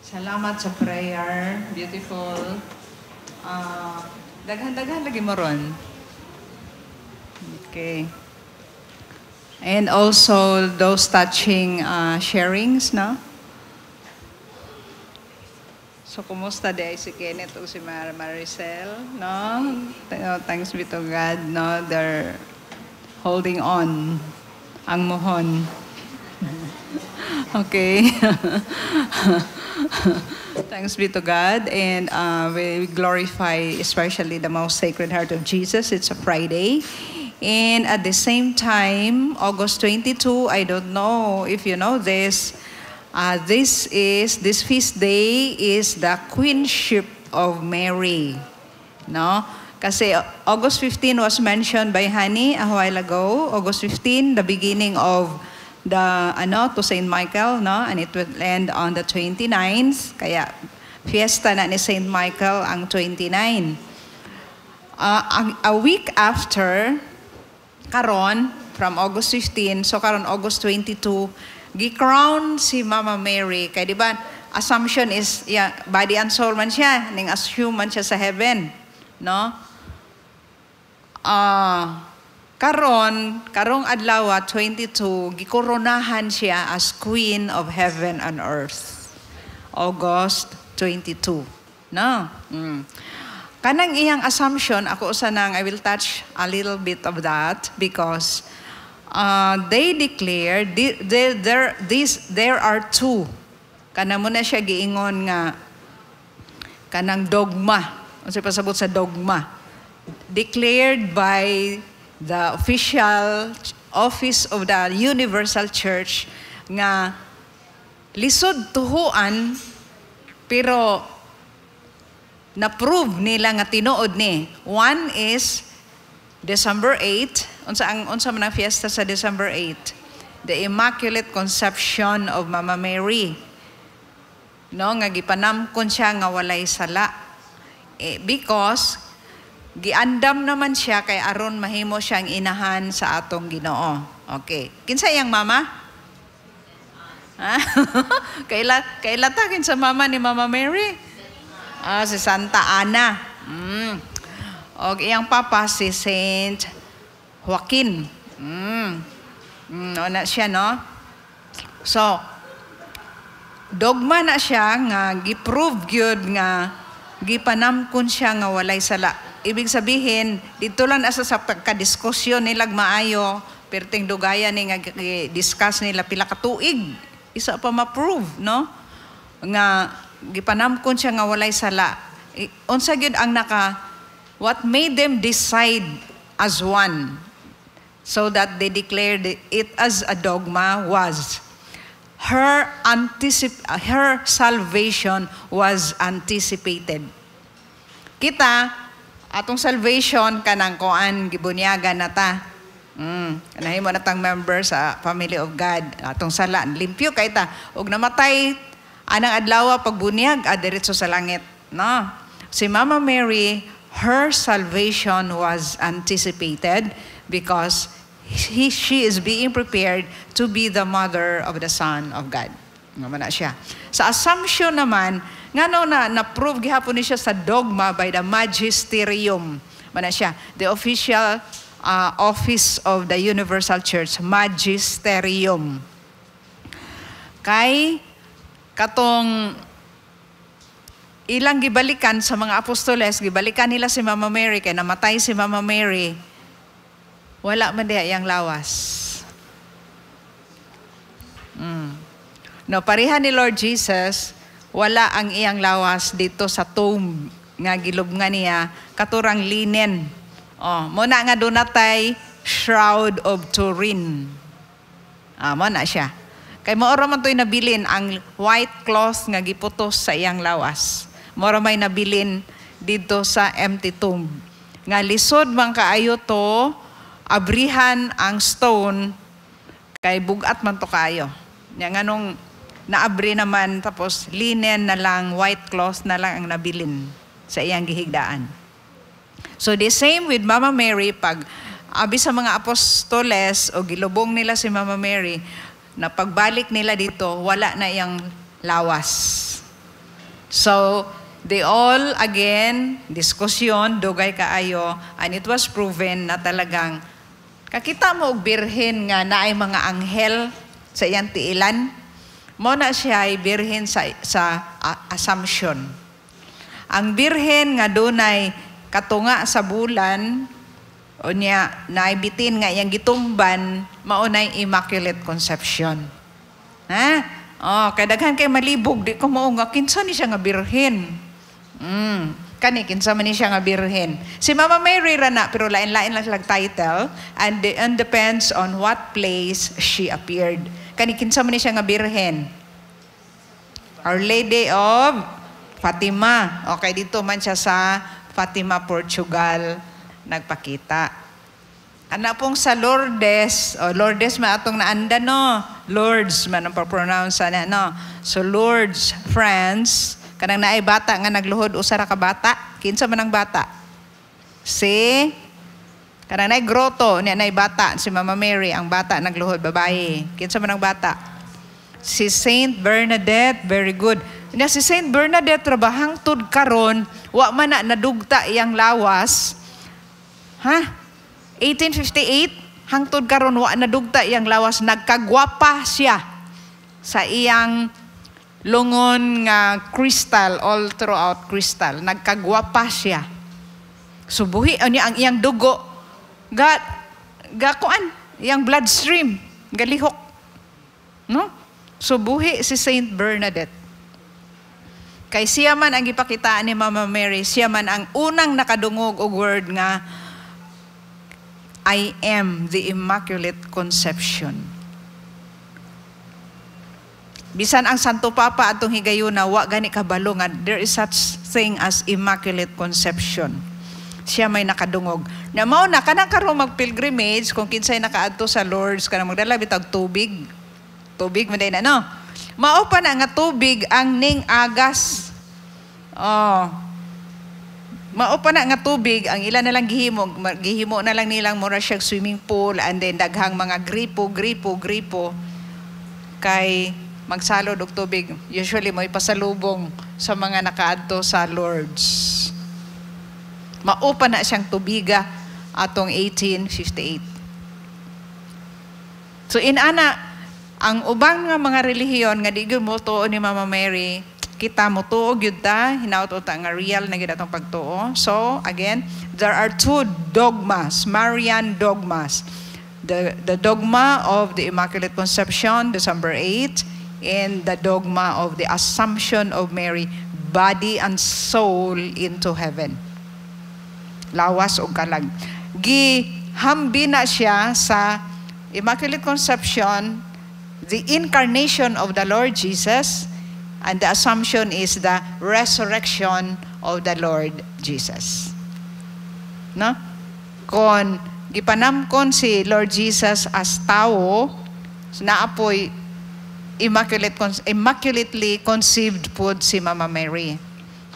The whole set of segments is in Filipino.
Salamat sa prayer. Beautiful. Daghan-daghan lagi mo ron. Okay. And also those touching sharings, no? So, kumusta day si Kenneth o si Maricel, no? Thanks be to God, no? They're holding on. Ang mohon. Okay. Thanks be to God, and we glorify especially the most Sacred Heart of Jesus. It's a Friday. And at the same time, August 22, I don't know if you know this, this feast day is the Queenship of Mary. No? Kasi August 15 was mentioned by Hani a while ago. August 15, the beginning of the to Saint Michael, no? And it will end on the 29th. Kaya fiesta na ni Saint Michael ang 29. A week after karon, from August 15, so karon August 22, gi-crown si Mama Mary. Kaya di ba, assumption is body and soul man siya, ning assume man siya sa heaven, no? Karong adlaw 22, gikoronahan siya as Queen of Heaven and Earth. August 22. No? Kanang iyang assumption, ako usanang I will touch a little bit of that because they declare there are two. Kanang muna siya giingon nga kanang dogma. Unsa pasabot sa dogma? Declared by the official office of the Universal Church nga lisod tuhuan pero na-prove nila nga tinuod ni. One is December 8. Unsa man ang fiesta sa December 8? The Immaculate Conception of Mama Mary. No, nga gipanamkon siya nga walay sala. Because giandam naman siya kay aron mahimo siyang inahan sa atong Ginoo. Okay. Kinsa iyang mama? Kaila ta kinsa mama ni Mama Mary? Si Santa Ana. Og iyang papa si Saint Joaquin. Na siya, no? So, dogma na siya nga giprove gyud nga gipanamkon siya nga walay sala. Ibig sabihin, dito lang asa sa pagka-diskusyon nilag maayo, perting dugaya ni nga discuss nila pila ka tuig. Isa pa ma-prove, no? Nga gipanamkon siya nga walay sala. Unsa gyud ang what made them decide as one so that they declared it as a dogma was her salvation was anticipated. Kita atong salvation kanang koan gibunyagan na ta. Kanahimo na tang member sa Family of God. Atong sala limpyo kay ta ug namatay anang adlaw pagbunyag diretso sa langit, no? Si Mama Mary, her salvation was anticipated because she is being prepared to be the mother of the Son of God. Nga na siya. Sa assumption naman, ngano na-prove gihapon ni siya sa dogma by the magisterium. Mana siya, the official office of the Universal Church, magisterium. Kay katong ilang gibalikan sa mga apostoles, gibalikan nila si Mama Mary, kay namatay si Mama Mary, wala man diya iyang lawas. No, pareha ni Lord Jesus, wala ang iyang lawas dito sa tomb nga gilubngan niya, katurang linen. Muna nga dunatay Shroud of Turin. Muna siya. Kay maora man to'y nabilin ang white cloth nga giputos sa iyang lawas. Maora may nabilin dito sa empty tomb. Nga lisod man kaayo to, abrihan ang stone, kay bugat man to kaayo. Nga nung naabri naman, tapos linen na lang, white cloth na lang ang nabilin sa iyang gihigdaan. So the same with Mama Mary, pag abi sa mga apostoles o gilubong nila si Mama Mary, na pagbalik nila dito, wala na iyang lawas. So, they all, again, diskusyon, dugay kaayo, and it was proven na talagang, kakita mo og birhen nga na ay mga anghel sa iyang tiilan, mo na siya ay birhen sa Assumption. Ang birhen nga dunay katunga sa bulan, o niya, naibitin nga iyang gitumban, maunay Immaculate Conception. Ha? Kadaghan kay malibog, di ko mao nga, kinsa ni siya nga birhen. Kani, kinsa man ni siya nga birhen. Si Mama Mary rana, pero lain-lain lang silang title, and depends on what place she appeared. Kani, kinsa man ni siya nga birhen. Our Lady of Fatima. Okay, dito man siya sa Fatima, Portugal, nagpakita. Anak pong sa Lourdes, Lourdes man atong naanda, no? Lourdes man ang pronounce na, no? So Lourdes, France, kanang naay bata nga nagluhod, usara ka bata, kinsa man ang bata? Si, kanang naay grotto, niya naay bata, si Mama Mary, ang bata nagluhod, babae, kinsa man ang bata? Si Saint Bernadette, very good. Niya si Saint Bernadette, trabahang tud karon, wa man na nadugta iyang lawas, ha? 1858, hangtod karon wa nadugta iyang lawas, nagkagwapa siya sa iyang lungon nga crystal, all throughout crystal. Nagkagwapa siya. Subuhi ang iyang dugo, kuan, iyang bloodstream, galihok. No? Subuhi si Saint Bernadette. Kay siya man ang gipakitaan ni Mama Mary, siya man ang unang nakadungog og word nga, I am the Immaculate Conception. Bisan ang Santo Papa atong higayuna, wa gani kabalo nga there is such thing as Immaculate Conception. Siya may nakadungog. Na mao na kanang karon mag-pilgrimage kung kinsay nakaadto sa Lourdes kanang magdala bitag tubig. Tubig man day na, no? Mao pa na nga tubig ang ning agas. Mao pa na nga tubig, ang ilan na lang gihimo na lang nilang mura siyang swimming pool, and then daghang mga gripo, kay magsalod og tubig. Usually mo ipasalubong sa mga nakaadto sa Lourdes. Mao pa na siyang tubiga atong 1858. So inana, ang ubang nga mga relihiyon nga di gyud mo tuo ni Mama Mary, kita mo tuo gyud ta, hinaut ta nga real na gyud atong pagtuo. So again, there are two dogmas, Marian dogmas. The dogma of the Immaculate Conception, December 8, and the dogma of the Assumption of Mary, body and soul into heaven. Lawas o kalag. Gihambi na siya sa Immaculate Conception, the incarnation of the Lord Jesus, and the Assumption is the resurrection of the Lord Jesus. No? Kung gipanamkon si Lord Jesus as tao, naapoy immaculately conceived po si Mama Mary.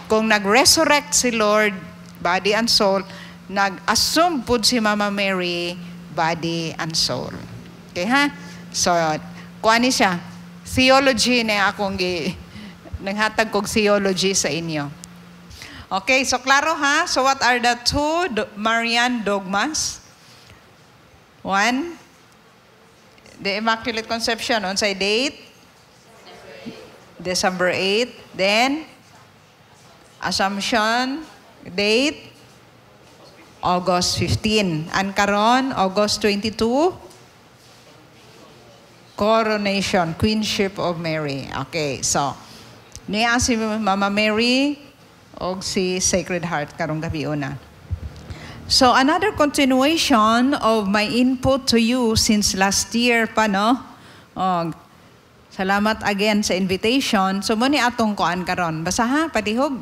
Kung nag-resurrect si Lord, body and soul, nag-assume po si Mama Mary, body and soul. Okay, ha? So, kuha ni siya. Theology na akong nanghatag kong theology sa inyo. Okay, so klaro ha? So what are the two Marian dogmas? One, the Immaculate Conception, on say date? December 8. Then, Assumption, date? August 15. And karon, August 22, coronation, Queenship of Mary. Okay, so, niya si Mama Mary o si Sacred Heart karong gabi una. So, another continuation of my input to you since last year pa, no? Salamat again sa invitation. So, muni atong kuan karon. Basa ha, patihog.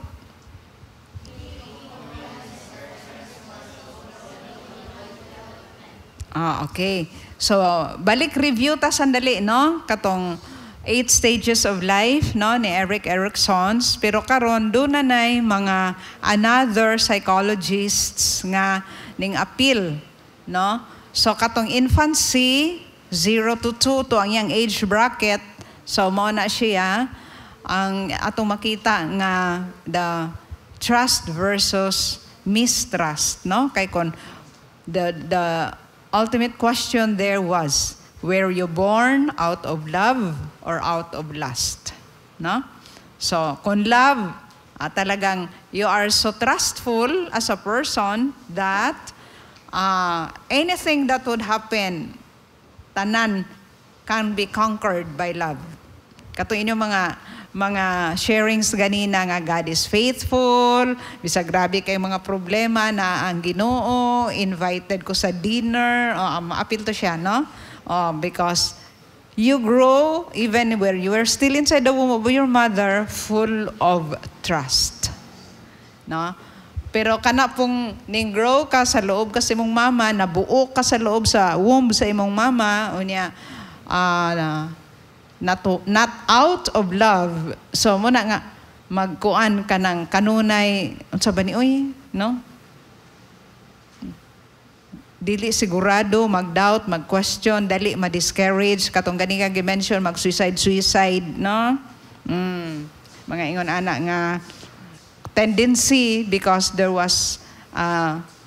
Okay. So, balik review ta sandali, no? Katong 8 stages of life, no, ni Erik Erikson. Pero karon do na nay mga another psychologists nga ning appeal, no? So katong infancy 0 to 2 to ang yang age bracket. So mo na siya ang atong makita nga the trust versus mistrust, no? Kay kon the ultimate question there was, were you born out of love or out of lust? No? So, kung love, talagang you are so trustful as a person that anything that would happen, tanan can be conquered by love. Kato inyong mga sharings ganina nga God is faithful, bisa grabe kay mga problema na ang Ginoo invited ko sa dinner, maapil to siya, no? Because you grow even where you are still inside the womb of your mother full of trust, no? Pero kana pong ning grow ka sa loob ka sa imong mama, nabuo ka sa loob sa womb sa imong mama, unya not out of love. So muna nga magkuan ka ng kanunay unsa ba ni oy, no? Dili sigurado, mag-doubt, mag-question, dali ma-discourage, katong gani nga gi-mention, mag-suicide, no? Mga ingon ana nga tendency because there was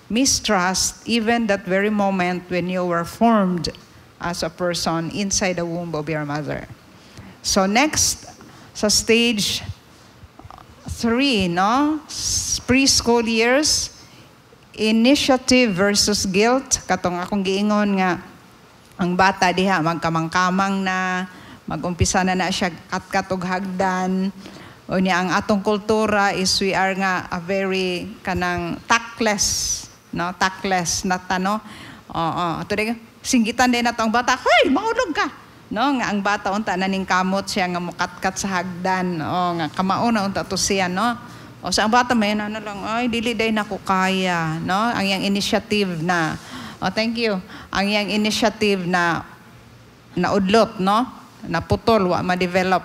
mistrust even that very moment when you were formed as a person inside the womb of your mother. So next, sa stage 3, no? Preschool years, initiative versus guilt. Katong akong giingon nga, ang bata diha, magkamang-kamang na, mag-umpisa na siya katog hagdan. O niya, ang atong kultura is we are nga a very kanang tactless, no? Tactless na tano. Ato din, singgitan din na to ang bata, hey, maulog ka! No, nga ang bata unta naning kamot siya nga mukatkat sa hagdan, nga kamauna unta to siya, no? O sa ang bata may na lang, ay dili day nako kaya, no? Ang yang initiative na thank you. Ang yang initiative na udlot, no? Na putol wa ma-develop.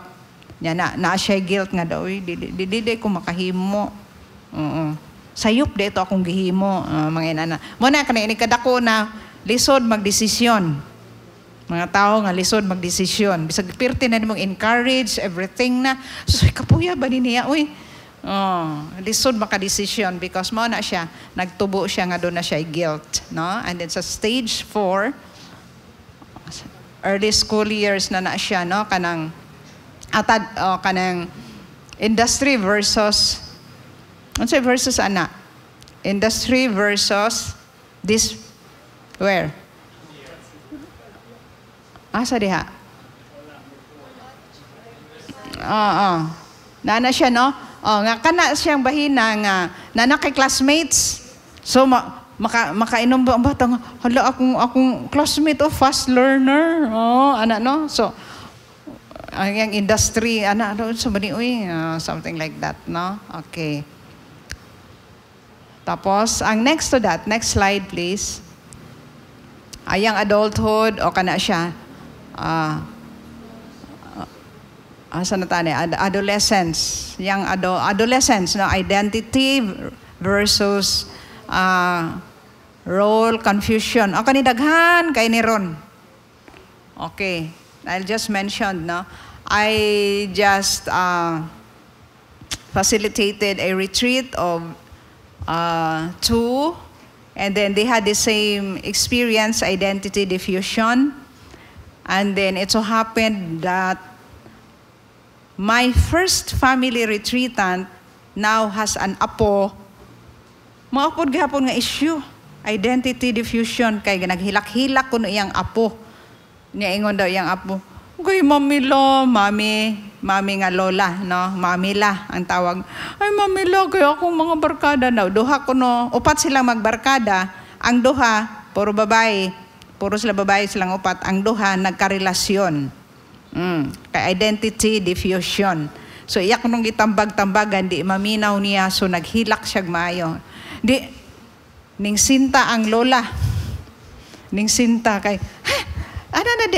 Nya na siya guilt nga daw, dili day ko makahimo. Sayop dito akong gihimo, mga inana. Mo na kanini kadako na lisod magdesisyon. Mga tao nga lisod magdesisyon. Bisag pirti na nimong encourage everything na. So, kapuya ba niya? Uy, lisod makadesisyon because mo na siya, nagtubo siya nga doon na siya guilt. No? And then sa stage 4, early school years na siya, no? Kanang industry versus, ano say versus ana? Industry versus this, where? Asa diha? Nana siya, no? Nga kana siyang bahina nga nana kay classmates. So makainom ba ang bata nga, hala akong classmate fast learner. Ana no? So ang industry ana so bani uy, something like that, no? Okay. Tapos ang next to that, next slide please. Ayang adulthood o kana siya. Asa na tani? Adolescence. Young adolescence, no? Identity versus role confusion. O kanidaghan kay ni Ron. Okay. I'll just mention, no? I just facilitated a retreat of 2, and then they had the same experience, identity diffusion. And then it so happened that my first family retreatant now has an apo. Maapod gahapon nga issue, identity diffusion, kay naghilak-hilak ko na iyang apo. Niya ingon daw iyang apo, okay, mami nga lola, no? Mami la ang tawag. Ay, mami la, kaya akong mga barkada na. Duha ko no, upat silang magbarkada. Ang duha, puro babae. Puro sila babae silang upat. Ang duha, nagkarelasyon. Kay identity diffusion. So, iyak nung itambag-tambagan, di maminaw niya. So, naghilak siya maayo. Di, ning sinta ang lola. Ning sinta kay, ana na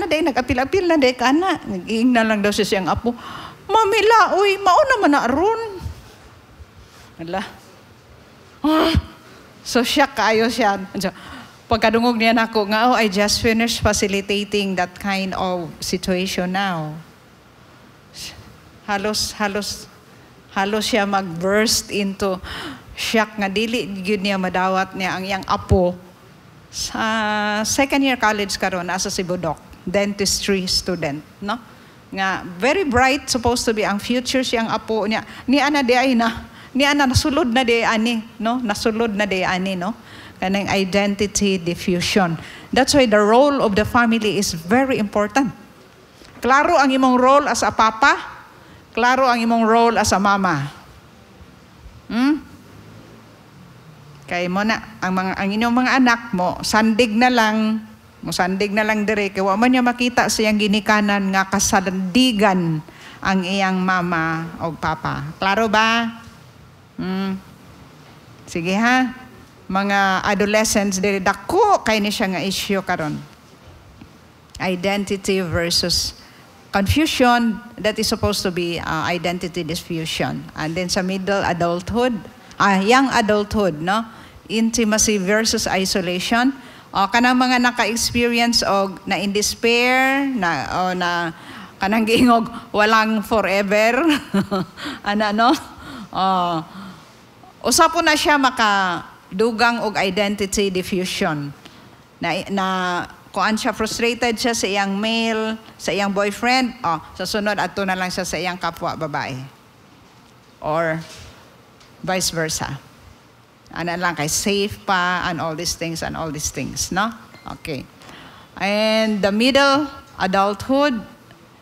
day, nag-apil-apil na day ka na. Nag-iing na lang daw siya siyang apo. Mamila, uy, mauna man na aron. Ala. So, siya kayo siya. So, pagkadungog niya nako nga, I just finished facilitating that kind of situation now. halos siya mag-burst into shock nga dili gyud niya madawat niya ang iyang apo sa second year college karon asa si Budok, dentistry student, no? Nga very bright, supposed to be ang future siyang apo niya. Ni ana nasulod na di ani, no? Nasulod na di ani, no? Kanang identity diffusion. That's why the role of the family is very important. Klaro ang imong role as a papa, klaro ang imong role as a mama. Kay mo na ang inyong mga anak mo sandig na lang dire kay wa man niya makita sa iyang ginikanan nga kasandigan ang iyang mama o papa. Klaro ba? Sige ha. Mga adolescents diri dako kay ni siya nga issue karon. Identity versus confusion, that is supposed to be identity diffusion. And then sa middle adulthood, young adulthood, no? Intimacy versus isolation. Kanang mga naka-experience og na in despair, na kanang giingog walang forever. No? Usa po na siya makadugang og identity diffusion. Na kuan siya, frustrated siya sa iyang male, sa iyang boyfriend, sa sunod adto na lang siya sa iyang kapwa babae. Or vice versa. Ano lang kay safe pa and all these things, no? Okay. And the middle adulthood,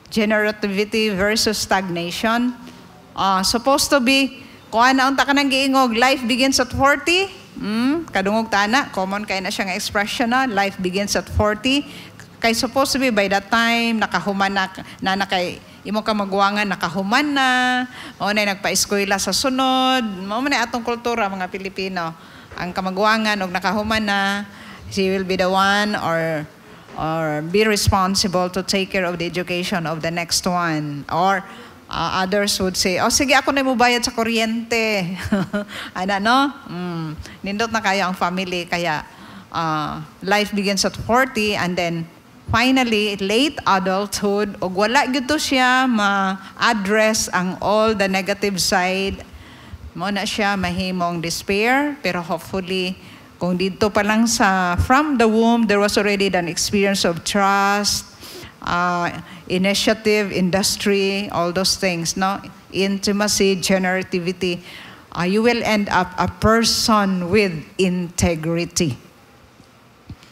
generativity versus stagnation. Supposed to be, kuha na unta ka nang giingog, life begins at 40. Kadungog tana, common kay na siya nga expression na, life begins at 40. Kay supposed to be by that time, nakahuman na kay imo ka magwangan, nakahuman na, o na nagpa-eskwela sa sunod. Mao man atong kultura mga Pilipino. Ang kamagwangan og nakahuman na, she will be the one or be responsible to take care of the education of the next one. Or others would say, sige ako na mo bayad sa kuryente. No? Nindot na kayo ang family, kaya life begins at 40 and then finally, late adulthood, og wala gito siya ma-address ang all the negative side. Mo na siya mahimong despair, pero hopefully, kung dito pa lang from the womb, there was already an experience of trust, initiative, industry, all those things, no? Intimacy, generativity, you will end up a person with integrity.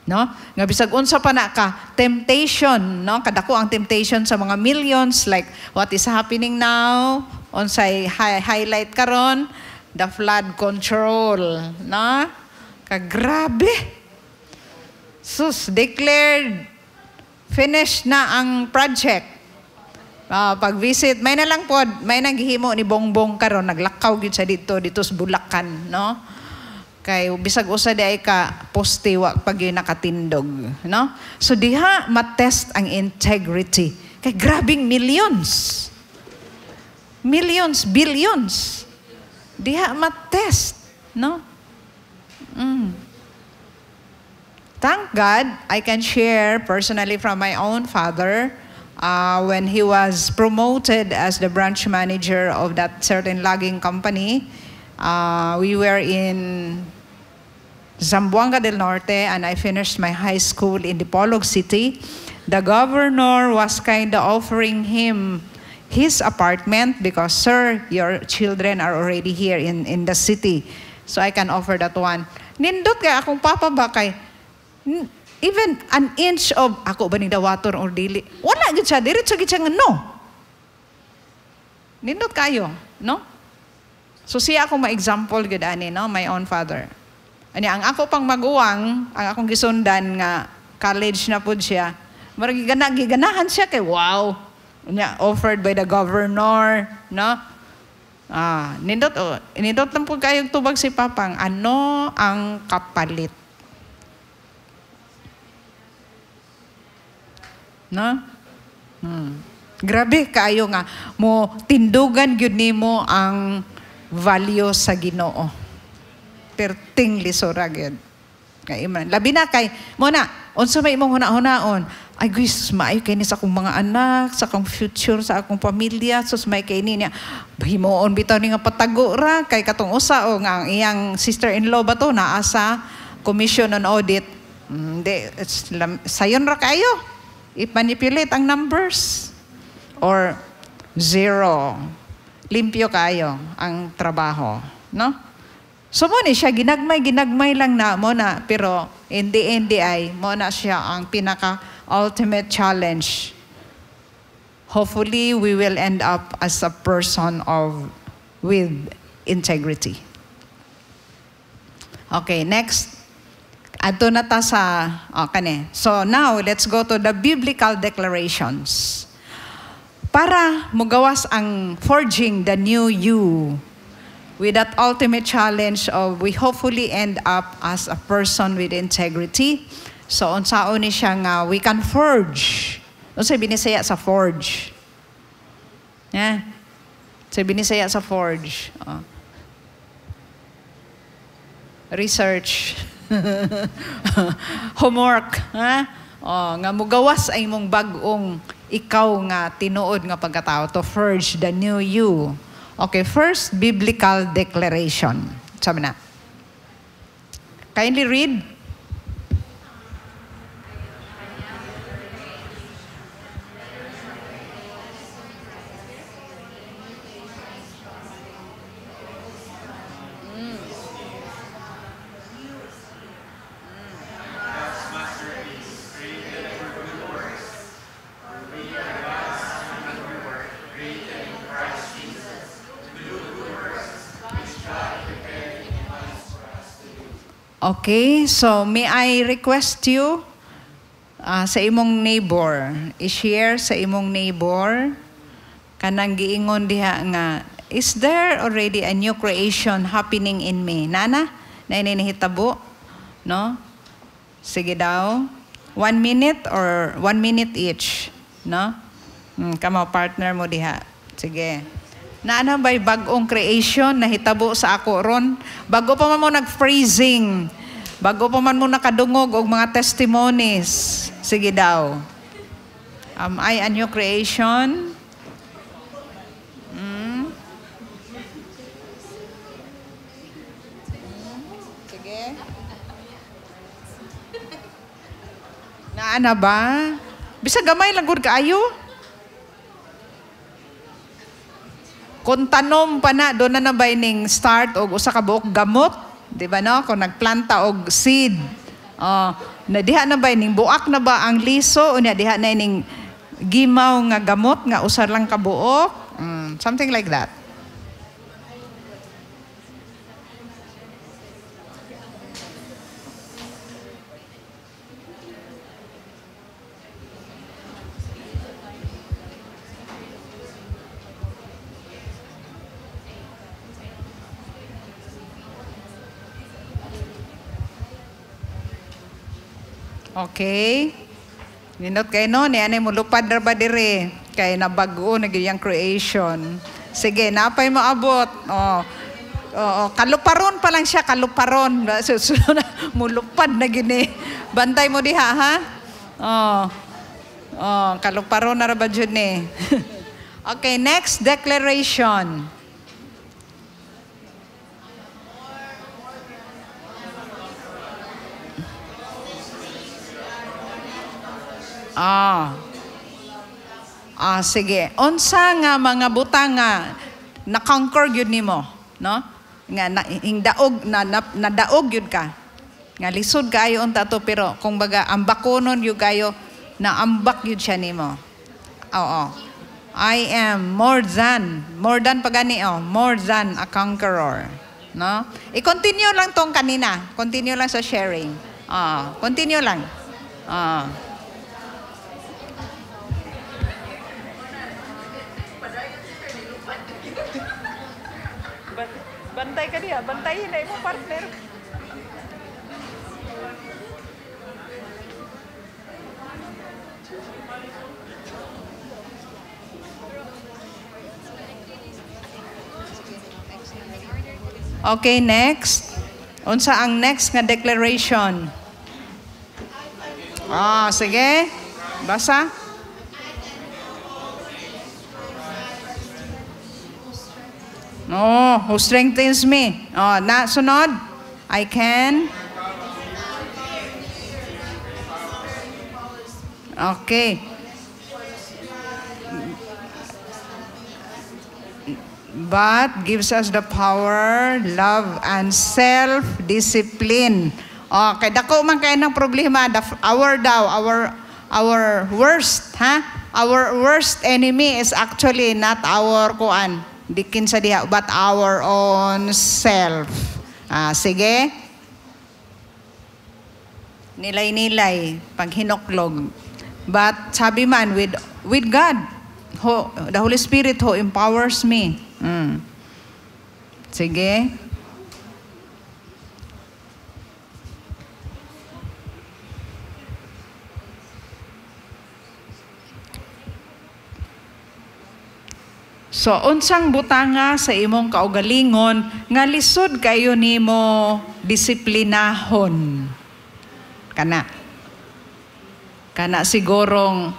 No? Nga bisag unsa pa na ka temptation, no? Kadako ang temptation sa mga millions, like what is happening now, unsay highlight karon, the flood control, no? Kagrabe. Sus, declared finished na ang project. Pag-visit, may na lang po, may naghihimo ni Bongbong karon, naglakaw gid sa dito sa Bulacan, no? Kay bisag usa di ay ka poste wa pag nakatindog, no? So diha matest ang integrity. Kay grabing millions, billions. Diha matest, no? Thank God I can share personally from my own father when he was promoted as the branch manager of that certain logging company. We were in Zamboanga del Norte and I finished my high school in Dipolog City. The governor was kind of offering him his apartment because, sir, your children are already here in the city. So I can offer that one. Nindot kay akong papa ba kay even an inch of ako ba ni dawaton or dili. Wala gid siya, diretso gid siya nga no. Nindot kayo, no? So siya akong ma-example gud ani, no, my own father. Ani ang ako pang maguwang, ang akong gisundan nga college na pud siya. Marag giganahan siya kay wow. Unya offered by the governor, no? Nindot lang pud kayo tubag si papang ano ang kapalit. No? Grabe kayo nga mo tindugan gyud nimo ang value sa Ginoo. Perting lisura gyud. Kay iman. Labi na kay mo na unsa may imong hunahon ay guys, maayo kay ni sa akong mga anak, sa akong future, sa akong pamilya, sus may kay ni niya. Himuon bitaw ni nga patago ra, kay katong usa o nga ang iyang sister-in-law ba to, naasa commission on audit. Hindi, sayon ra kayo. I-manipulate ang numbers. Or zero. Limpyo kayo ang trabaho. No? So mo ni siya, ginagmay lang na mo na, pero in the end ay, mo na siya ang pinaka-ultimate challenge. Hopefully, we will end up as a person with integrity. Okay, next. Ato na ta sa, kane. So now, let's go to the biblical declarations. Para mugawas ang forging the new you with that ultimate challenge of we hopefully end up as a person with integrity. So, unsaon ni siya nga we can forge. Unsa binisaya sa forge? Yeah. So, binisaya sa forge. Research. Homework. Nga mugawas ay mong bagong ikaw nga tinuod nga pagkatao to forge the new you. Okay, first biblical declaration. Sabi na. Kindly read. Okay, so may I request you sa imong neighbor, i-share sa imong neighbor kanang giingon diha nga, is there already a new creation happening in me? Nana, na ininihitabo? No? Sige daw. 1 minute or 1 minute each. No? Kamo, partner mo diha. Sige. Naana ba'y bagong creation na hitabo sa ako ron? Bago pa man mo nag-freezing, bago pa man mo nakadungog og mga testimonies. Sige daw. Am I a new creation? Sige. Naana ba? Bisag gamay lang gud kaayo. Kung tanom pa na, doon na ba ning start o usa ka buok gamot? Di ba no? Kung nagplanta og seed, na diha na ba ning buak na ba ang liso o diha na ning gimaw nga gamot nga usar lang ka buok? Something like that. Okay. Nindot kay no, ni anay mo lupad ra ba dire? Kay nabago na gyud creation. Sige, napay mo abot. Kaluparon pa lang siya, kaluparon. Susunod na, mulupad na gini. Bantay mo diha, ha? Kaluparon na ra ba dyan eh. Okay, next declaration. Sige. Unsa nga mga butang nga na-conquer yun nimo, no? Nga nadaog yun ka. Nga lisod kayo unta to, pero kung baga ambakonon yun kayo, naambak yun siya nimo. Oo. I am more than pagani, more than a conqueror. No? I-continue lang tong kanina. Continue lang sa sharing. Continue lang. Bantay ka diya. Bantayin na mo, partner. Okay, next. Unsa ang next nga declaration? Sige. Basa? No, who strengthens me? Oh, na sunod. I can. Okay. But gives us the power, love, and self-discipline. Okay, dako man kayo ng problema. Our worst, Our worst enemy is actually not our kuan, dikin sa diha, but our own self. Sige. Nilay-nilay, paghinuklog. But sabi man, with God, the Holy Spirit who empowers me. Sige. So, unsang butanga sa imong kaugalingon, nga lisod kayo nimo disiplinahon. Kana sigurong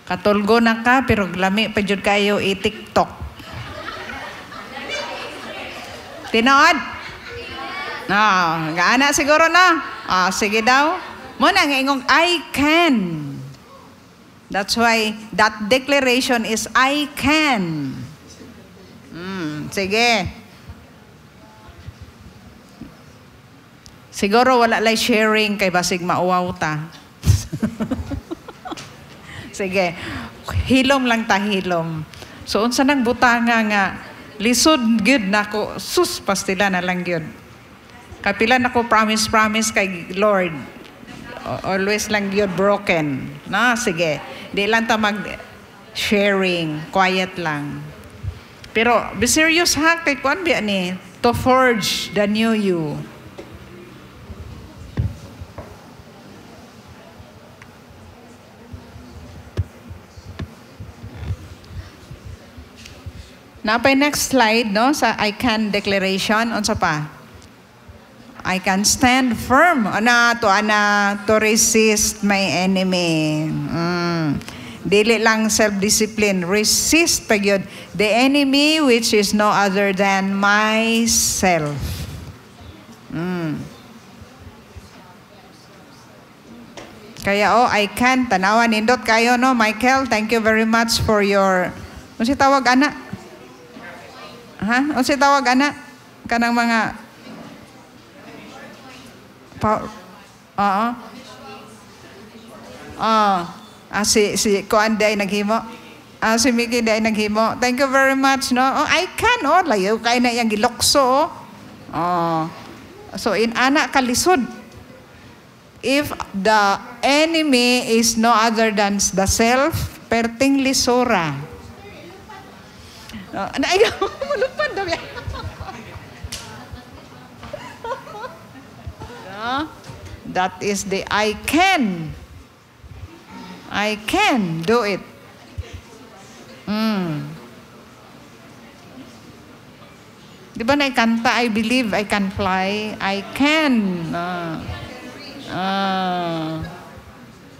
katulgo na ka, pero lami pa jud kayo i-TikTok. Tinood? No, gaana siguro na. Sige daw. Muna nga ingong, I can. That's why that declaration is, I can. Sige. Siguro wala lay sharing kay basig mauwaw ta. Sige. Hilom lang ta, hilom. So, unsa nang butanga nga, lisod gyud nako, sus pastila na lang gyud. Kapila nako promise kay Lord. Always lang gyud broken. Sige. Di lang ta mag-sharing. Quiet lang. Pero, be serious ha, kay kuan biya ni, to forge the new you. Napay next slide, no? Sa I can declaration. Unsa pa? I can stand firm. To resist my enemy. Dili lang self-discipline. Resist pa yun. The enemy which is no other than myself. Kaya, I can. Tanawan, nindot kayo, no? Michael, thank you very much for your... Ano si tawag, anak? Ano si tawag, anak? Kanang mga... Si Kuan day naghimo. Si Mickey day naghimo. Thank you very much, no? I can, layo kay na yang gilokso. So in anak kalisod. If the enemy is no other than the self, perting lisura. Ayaw, malupad daw yan. That is the I can. I can do it. Di ba naikanta, I believe I can fly. I can.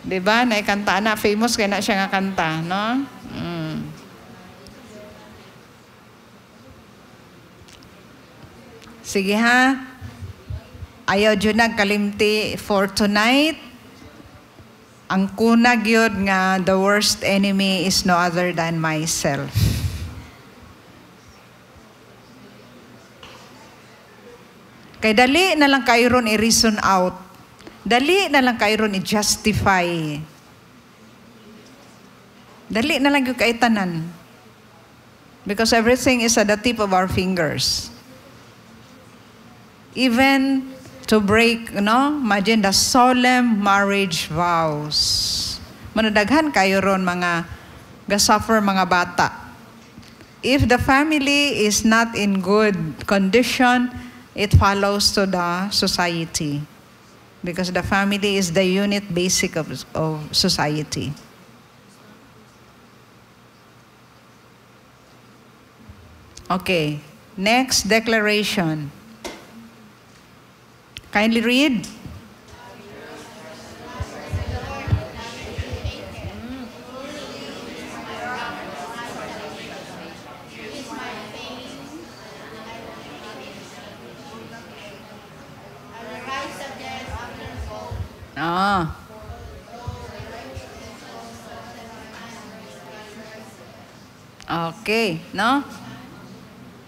Di ba naikanta na, famous kaya na siya nga kanta, no? Sige ha. Ayaw dyan nagkalimti for tonight. Ang kunag yun nga, the worst enemy is no other than myself. Kay dali na lang kayo ron i-reason out. Dali na lang kayo ron i-justify. Dali na lang yung kaitanan. Because everything is at the tip of our fingers. Even to break, imagine the solemn marriage vows. Manadaghan kayo ron mga gasuffer mga bata. If the family is not in good condition, it follows to the society. Because the family is the unit basic of society. Okay, next declaration. Kindly read. Ah. Okay, no?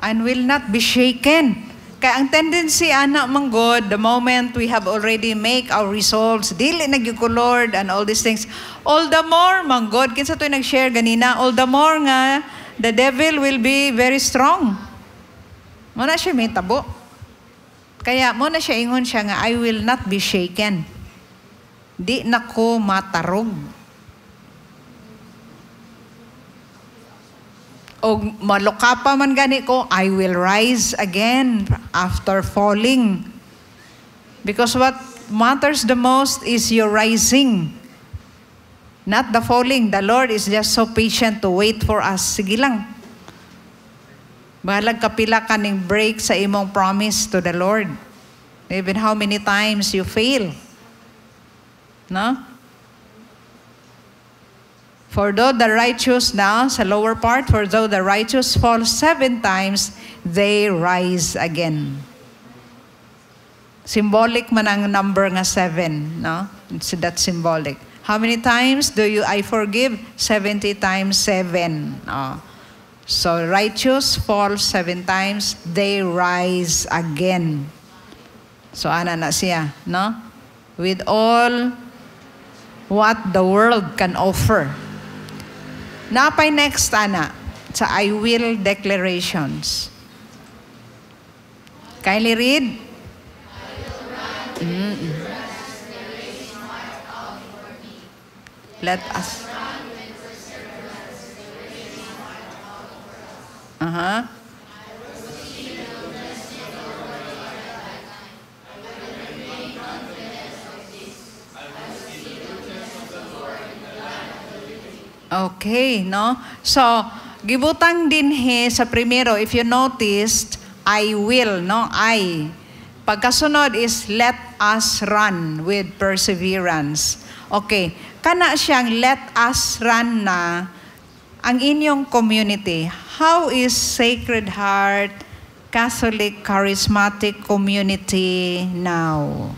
And will not be shaken. Kaya ang tendency, anak mang God, the moment we have already make our results, dili nagyug ko Lord, and all these things, all the more, mang God, kinsa to'y nag-share ganina, all the more nga, the devil will be very strong. Muna siya may tabo. Kaya muna siya ingon siya nga, I will not be shaken. Di na ko matarog. O maluka pa man gani ko, I will rise again after falling. Because what matters the most is your rising, not the falling. The Lord is just so patient to wait for us. Sige lang. Bahalag kapila ka ning break sa imong promise to the Lord. Even how many times you fail. No? For though the righteous now, sa lower part, for though the righteous fall 7 times, they rise again. Symbolic man ang number nga 7, no? So that's symbolic. How many times do I forgive? 70 times 7. Oh. So righteous fall 7 times, they rise again. So ana na siya, no? With all what the world can offer. Napay next, ana, sa I will declarations. Kindly read. Let us. Okay, no? So, gibutang din sa primero, if you noticed, I will, no? I. Pagkasunod is let us run with perseverance. Okay, kana siyang let us run na ang inyong community. How is Sacred Heart Catholic Charismatic Community now?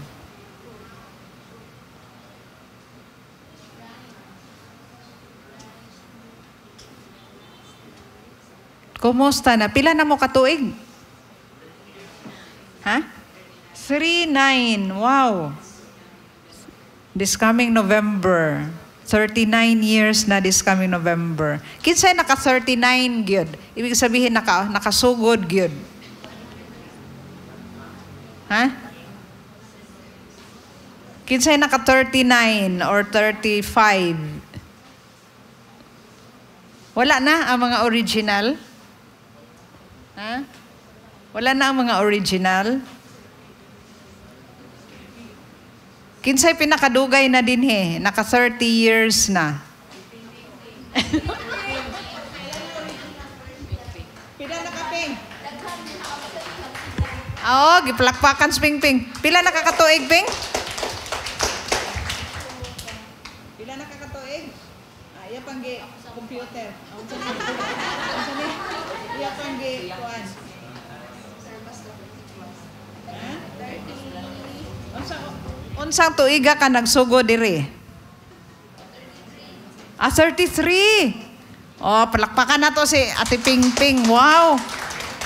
Kumusta na? Pila na mo katuig? Ha? 3-9. Wow. This coming November. 39 years na this coming November. Kinsay naka 39 gyud. Ibig sabihin nakasugod gyud. Ha? Kinsay naka 39 or 35. Wala na ang mga original? Ha? Wala na ang mga original? Kinsay pinakadugay na din naka 30 years na. Pila na kaping? Oo, giplakpakan sa ping-ping. Pila na kakatuig, ping? Pila na kakatuig? Iya pang computer. Iya pang kuan. Unsang tuiga ka nagsugo diri? 33. Oh, palakpakan na to si Ate Ping-Ping. Wow.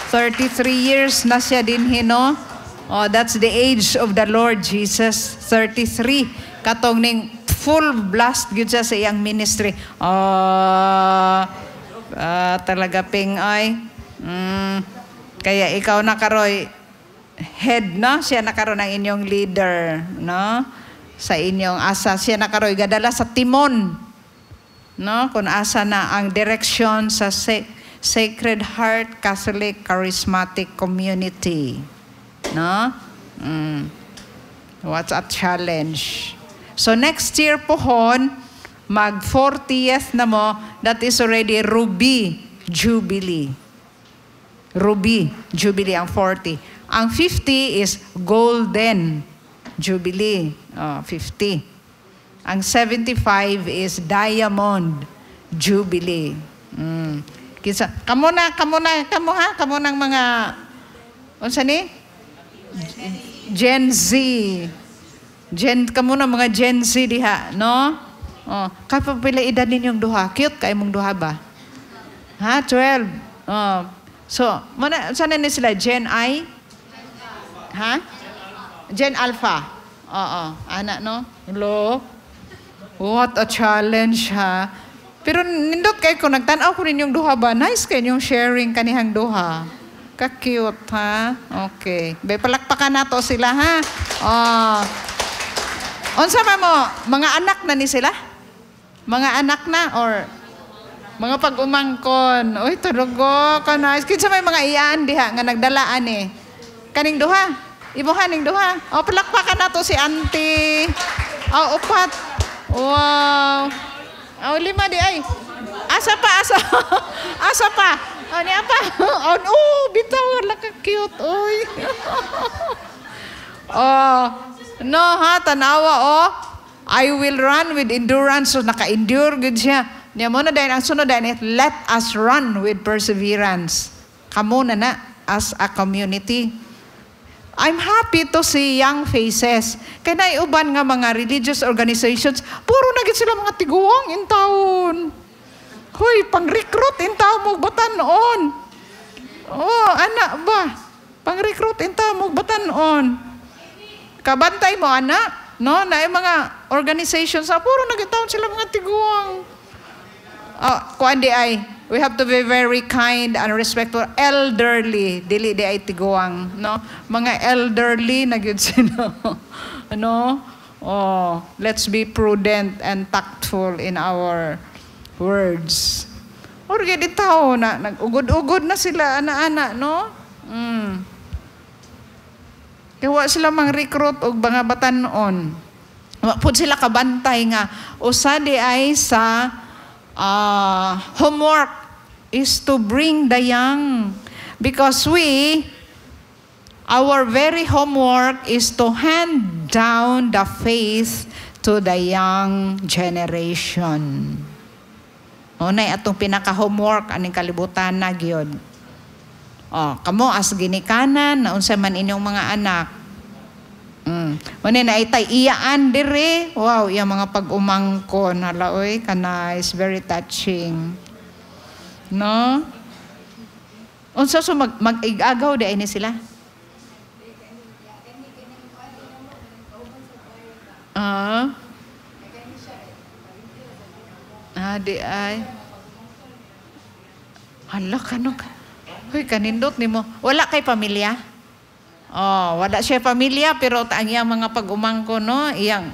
33 years na siya din no? Oh, that's the age of the Lord Jesus. 33. Katong ning full blast gyud siya sa iyang ministry. Talaga Ping ay. Kaya ikaw na karoy head, no? Siya nakaroon ng inyong leader, no? Sa inyong asa. Siya nakaroon gadala sa timon, no? Kung asa na ang direksyon sa Sacred Heart Catholic Charismatic Community, no? What's a challenge? So next year pohon, mag 40th na mo, that is already Ruby Jubilee. Ruby Jubilee ang 40. Ang 50 is Golden Jubilee. 50. Ang 75 is Diamond Jubilee. Kamo ng mga unsa ni? Gen Z. Kamo na mga Gen Z diha, no? Oh, kapag pila edad ninyong duha, cute kay mong duha ba? Ha, 12. Oh. So, sana ni sila Gen I? Ha? Gen Alpha. Oo, anak no? Hello? What a challenge ha. Pero nindot kay ko nagtan-aw ko ninyong duha ba? Nice kay yung sharing kanihang duha. Ka-cute ha. Okay. Bay palakpakan nato sila ha. Oh. Unsa ba mo? Mga anak na ni sila? Mga anak na or mga pag-umangkon? Uy, turugo ka nice. Kinsa may mga iyaan diha nga nagdalaan eh. Kaning duha. Ibuhan ning duha. Oh, palakpakan nato si auntie. Oh, upat. Wow. Oh, 5 di ay. Asa pa. Oh, niya pa. Oh, bitaw laka cute. Oy. Oh, no ha, tanawa oh. I will run with endurance. So naka-endure gud siya. Niya mo na dahil ang sunod dahil let us run with perseverance. Kamo na as a community. I'm happy to see young faces. Kaya naiuban nga mga religious organizations, puro na gid sila mga tiguang in taon. Hoy, pang-recruit in taon mo batanon. Oh, anak ba? Pang-recruit in taon mo batanon. Kabantay mo, anak. No, na mga organizations, puro na gid taon sila mga tiguang. Kuan di ay, we have to be very kind and respectful. Elderly, dili di ay tiguang, no? Mga elderly na gyud sila. Ano? Oh, let's be prudent and tactful in our words. Or gid tao na nag-ugod-ugod na sila ana-ana, no? Kaya sila mang-recruit og mga batanon. Pud sila kabantay nga usa di ay sa homework is to bring the young, because our very homework is to hand down the faith to the young generation. Unay atong pinaka-homework aning kalibutan na gyud. Kamo as ginikanan na unsa man inyong mga anak. Muna na itay iyaan dire. Wow, yung mga pag-umangkon. Hala, oy, kanais. Very touching. No? Unsa so mag-igagaw di ay ni sila? Di ay. Hala, kanok. Hoy, kanindot ni mo. Wala kay pamilya? Wala siya pamilya, pero ang iyang mga pag-umangko, no? Iyang,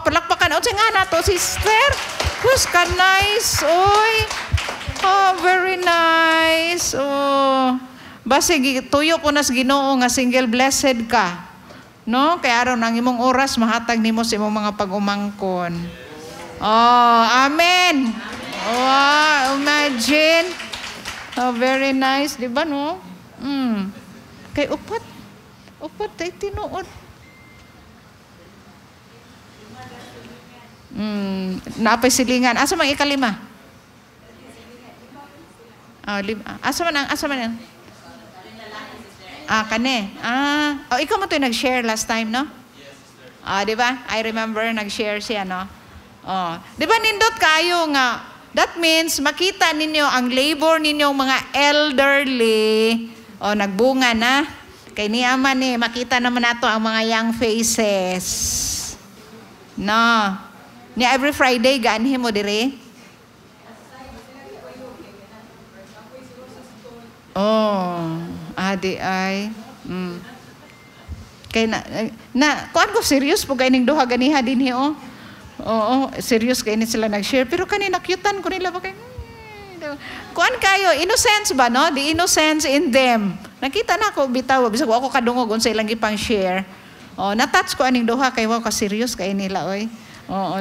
palakpakan. O, nga na to, sister. Who's ka nice? Oy. Very nice. Basi, tuyo po nas Ginoo nga single blessed ka. No? Kaya aron ang imong oras, mahatag nimo sa imong mga pag-umangkon. Amen. Imagine. Very nice. Di ba, no? Kay upat ay tinuod. Napay silingan. Asa man ikalima? Asa man yan? Kane. Ikaw mo ito nag-share last time, no? Di ba? I remember nag-share siya, no? Di ba nindot kayo nga? That means makita ninyo ang labor ninyong mga elderly. Nagbunga na. Kay niyaman makita naman nato ang mga young faces. No. Ni every Friday gaanhin mo dire. Adi ay. Kay kuan ko serious po kay ning duha ganiha dinhi serious kay ni sila nag-share pero kanina cutean ko nila ba kay kuan kayo, innocence ba, no? The innocence in them. Nakita na ako, bitaw, bisag ako kadungog, unsa ilang ipang share. Na-touch ko aning duha, kay wow, ka-serious kay nila, oy.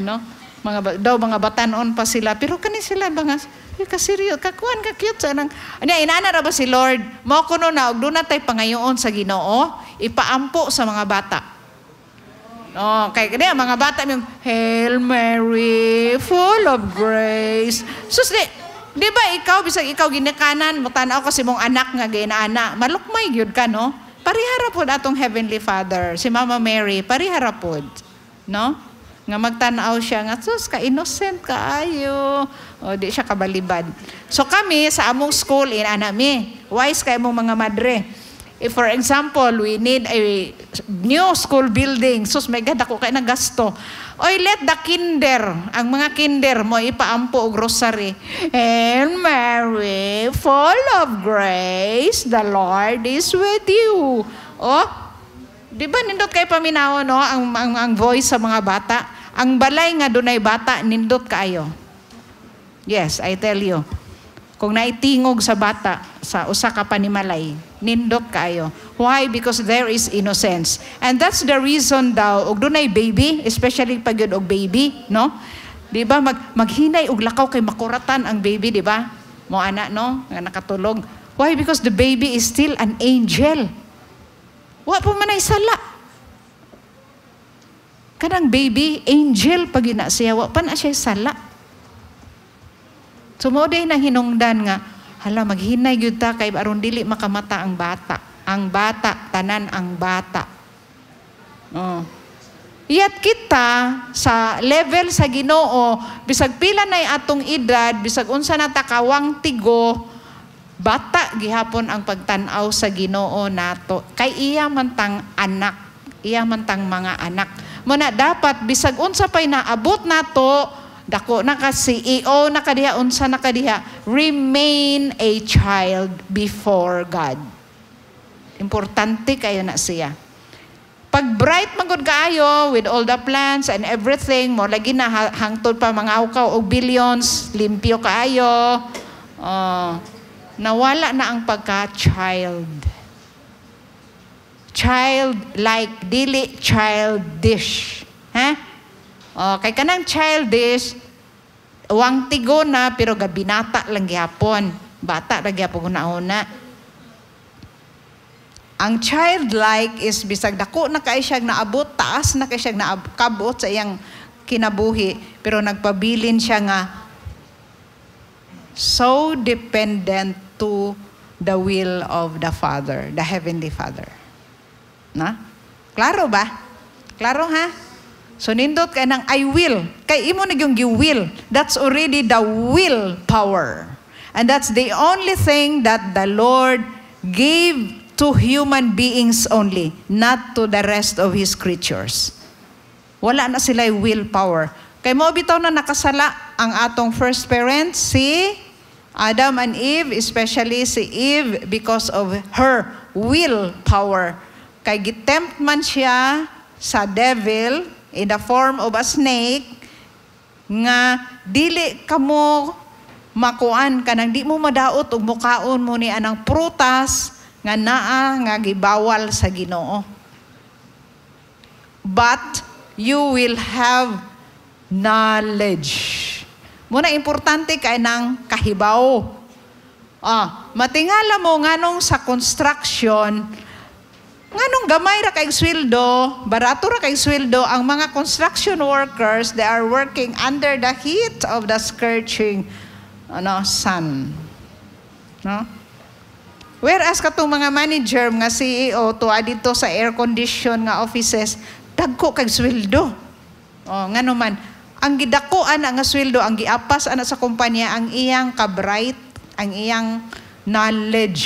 No? Mga batanon pa sila. Pero kani sila, mga, ka-serious, kakuan, ka-cute. Inana ra ba si Lord? Mo kuno na, og doon na tayo pangayoon sa Ginoo, ipaampo sa mga bata. Kay kaya mga bata, yung, Hail Mary, full of grace. Sus, di ba ikaw, bisag ikaw ginikanan, mutanaw ko si mong anak nga ginaana, malukmay gyud ka, no? Parihara po atong Heavenly Father, si Mama Mary, parihara po. No? Nga magtanaw siya nga, sus, ka-innocent kaayo. O, di siya kabalibad. So kami, sa among school, inanami, wise kayo mong mga madre. If for example, we need a new school building, sus, may ganda ko kayo na gasto. Oy, let the kinder, ang mga kinder mo, ipaampo o grocery. And Mary, full of grace, the Lord is with you. Oh, di ba nindot kayo paminaw, no? Ang voice sa mga bata. Ang balay nga dunay bata, nindot kayo. Yes, I tell you. Kung naitingog sa bata, sa usa ka panimalay, nindot kayo. Why? Because there is innocence. And that's the reason daw, og dunay baby, especially pag yun og baby, no? Di ba, maghinay og lakaw kay makuratan ang baby, di ba? Mo anak, no? Nga nakatulog. Why? Because the baby is still an angel. Wa po man ay sala. Kanang baby, angel pag ina siya, wa pa na siya sala. So mo day na hinungdan nga, hala maghinay gyud ta kay aron dili makamata ang bata. Ang bata, tanan ang bata. Oh. Iyat kita sa level sa Ginoo, bisag pila nay atong edad, bisag unsa na ta kawang tigo, bata gihapon ang pagtan-aw sa Ginoo nato. Kay iya man tang anak, iya man tang mga anak. Muna dapat bisag unsa pay naabot nato, dako na ka CEO na kadiha, unsa na kadiha, remain a child before God. Importante kayo na siya. Pag bright magod kaayo with all the plans and everything, mo lagi na hangtod pa mga ukaw og billions, limpyo kaayo, nawala na ang pagka-child. Childlike, dili childish. Ha? Kay kanang childish, wang tigo na, pero gabinata lang gyapon. Bata lang gyapon una-una. Ang childlike is bisag dako na kay siya naabot, taas na kay siya naabot sa iyang kinabuhi, pero nagpabilin siya nga so dependent to the will of the Father, the Heavenly Father. Na? Klaro ba? Klaro ha? So nindot kay nang I will. Kay imo na yung will. That's already the will power. And that's the only thing that the Lord gave to human beings only, not to the rest of His creatures. Wala na sila will power. Kay mo bitaw na nakasala ang atong first parents, si Adam and Eve, especially si Eve, because of her will power. Kay gitempt man siya sa devil in the form of a snake, nga dili kamo makuan kanang di mo madaot og mukaon mo ni anang prutas nga naa nga gibawal sa Ginoo. But you will have knowledge. Muna importante kay nang kahibaw. Matingala mo nganong sa construction, nganong gamay ra kay sweldo, barato ra kay sweldo ang mga construction workers, they are working under the heat of the scorching sun. No? Whereas katong mga manager, mga CEO, tuwa dito sa air condition nga offices, dagko kay sweldo. Ngano man, ang gidakuan nga sweldo, ang giapas ana sa kumpanya, ang iyang ka-bright, ang iyang knowledge.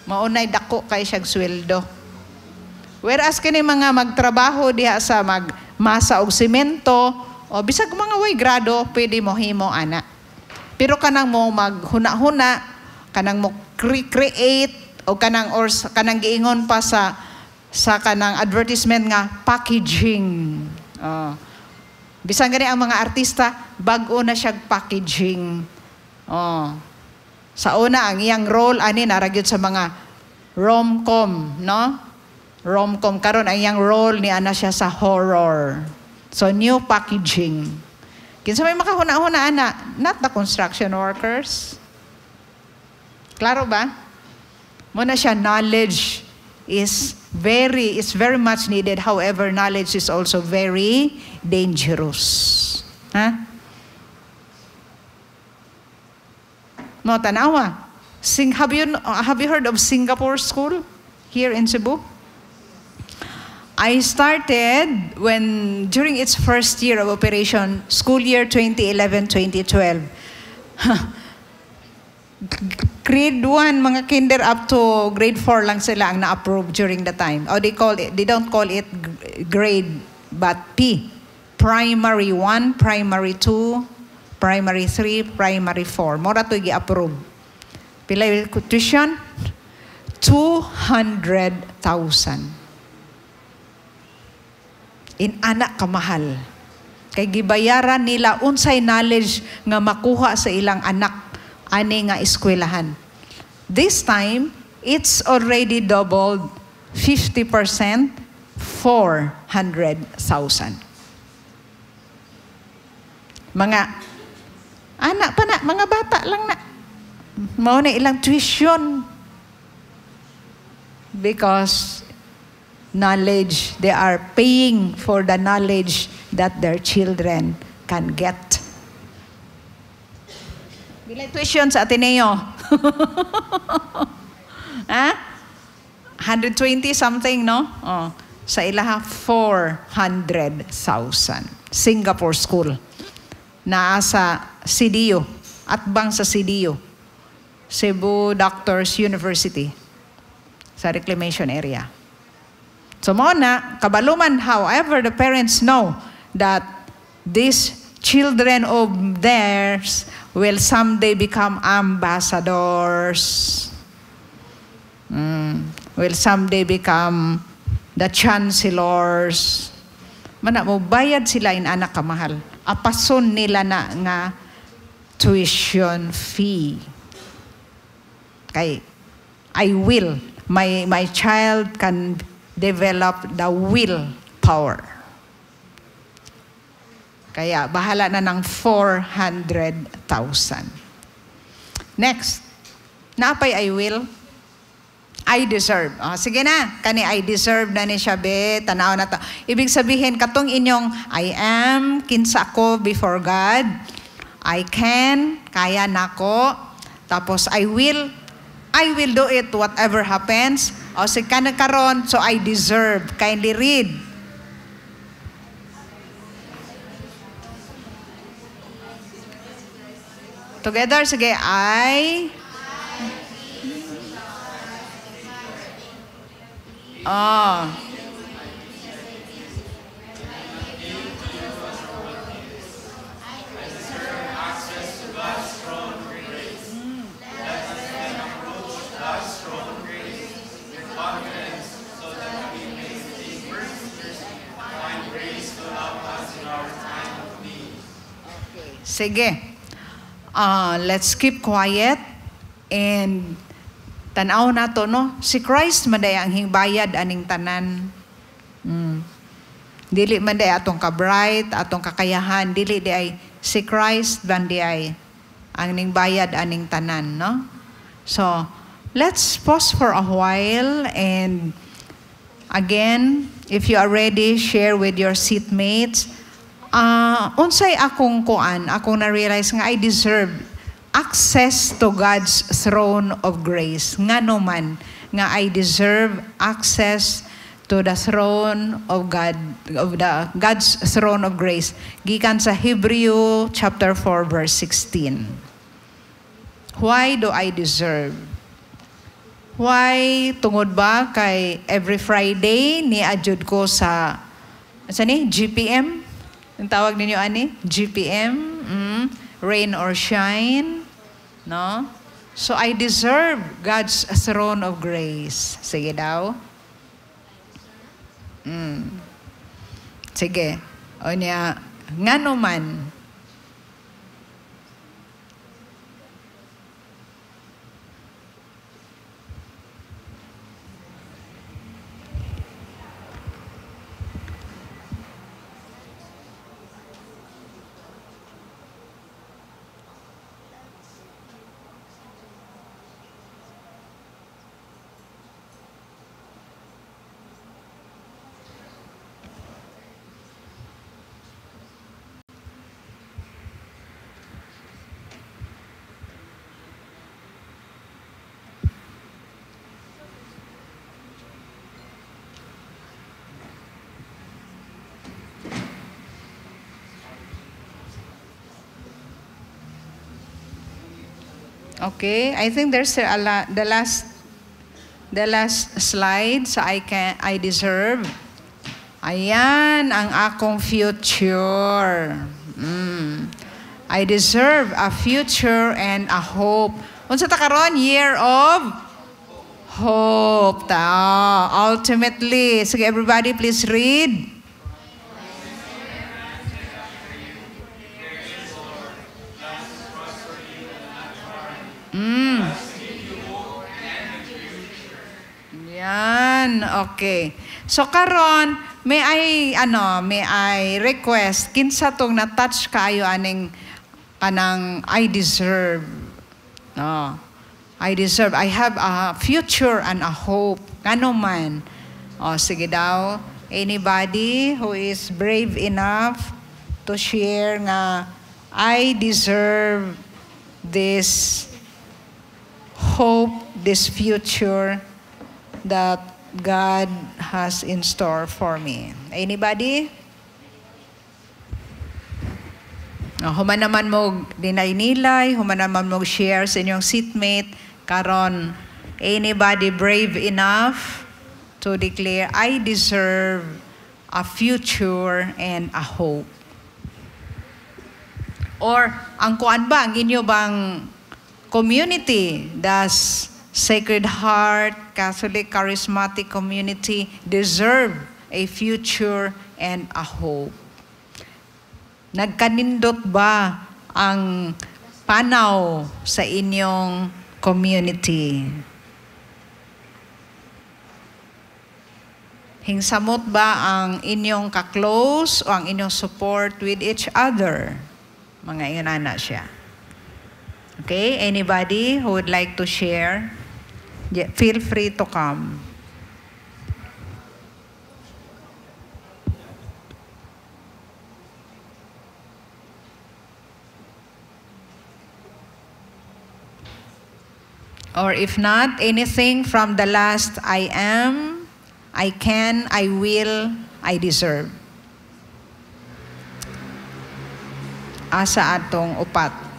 Maunay dako kay siyang sweldo. Whereas kini mga magtrabaho diha sa magmasa og semento, bisag mga way grado, pwede mo himo ana. Pero kanang mo maghuna-huna, kanang mo create o kanang giingon pa sa kanang advertisement nga packaging. Bisan gani ang mga artista, bag-o na siyang packaging. Sa una, ang iyang role, naragyod sa mga rom-com, no? Rom-com. Karon ang iyang role ni ana siya sa horror. So, new packaging. Kinsa may makahuna-huna, ana? Not the construction workers. Klaro ba? Muna siya, knowledge is very much needed. However, knowledge is also very dangerous. Ha? No, tanawa. Have you heard of Singapore School here in Cebu? I started during its first year of operation, school year 2011-2012. Grade 1, mga kinder up to grade 4 lang sila ang na-approve during the time. Or they don't call it grade, but P. Primary 1, primary 2, primary 3, primary 4. Mora to i-approve. Pila yung tuition? 200,000. In anak kamahal. Kay gibayaran nila unsay knowledge nga makuha sa ilang anak ani nga eskwelahan. This time, it's already doubled 50%, 400,000. Mga anak pa na, mga bata lang na. Mao na ilang tuition. Because knowledge, they are paying for the knowledge that their children can get. Bilay tuition sa Ateneo. Ha? 120 something, no? Oh, sa ilaha 400,000. Singapore School. Naa sa CDU. Atbang sa CDU. Cebu Doctors University. Sa reclamation area. So mona, kabaluman, however, the parents know that these children of theirs will someday become ambassadors, will someday become the chancellors. Mana mo bayad sila in anak kamahal. Apason nila na nga tuition fee. Kay my child can develop the will power. Kaya bahala na ng 400,000. Next. Napay I will. I deserve. Oh, sige na. Kani I deserve na ni siya be. Tanaw na to. Ibig sabihin, katong inyong I am, kinsa ko before God. I can, kaya nako. Tapos I will do it whatever happens. O sige ka na karon, so I deserve. Kindly read. Together, sige, sige. Let's keep quiet and tanaw na to, no? Si Christ maday ang hingbayad aning tanan. Dili man day atong ka-bright, atong kakayahan, dili di ay si Christ bandi ay ang hingbayad aning tanan, no? So, let's pause for a while and again, if you are ready, share with your seatmates. Unsay akong na-realize nga I deserve access to God's throne of grace. Nga naman, nga I deserve access to the throne of God, God's throne of grace. Gikan sa Hebrew chapter 4 verse 16. Why do I deserve? Why? Tungod ba kay every Friday ni adjud ko sa GPM? Ang tawag ninyo ani? GPM, rain or shine, no? So I deserve God's throne of grace. Sige daw. Sige. O niya, ngano man, Okay, I think there's the last slide sa I deserve. Ayan ang akong future. I deserve a future and a hope. Unsa ta karon? Year of hope. Ultimately, sige everybody please read. Yan, okay. So karon may I request kinsa tong na-touch kayo aning kanang I deserve. No. I deserve. I have a future and a hope. Ngano man. Sige daw. Anybody who is brave enough to share nga I deserve this hope, this future that God has in store for me. Anybody? Human naman mo dinay-nilay, human naman mo share sa inyong seatmate, karon anybody brave enough to declare, I deserve a future and a hope. Or, ang kuan ba, ang inyo bang community, das Sacred Heart, Catholic Charismatic Community, deserve a future and a hope. Nagkanindot ba ang panaw sa inyong community? Hingsamot ba ang inyong ka-close o ang inyong support with each other? Mga inana siya. Okay, anybody who would like to share? Yeah, feel free to come. Or if not, anything from the last I am, I can, I will, I deserve. Asa atong upat.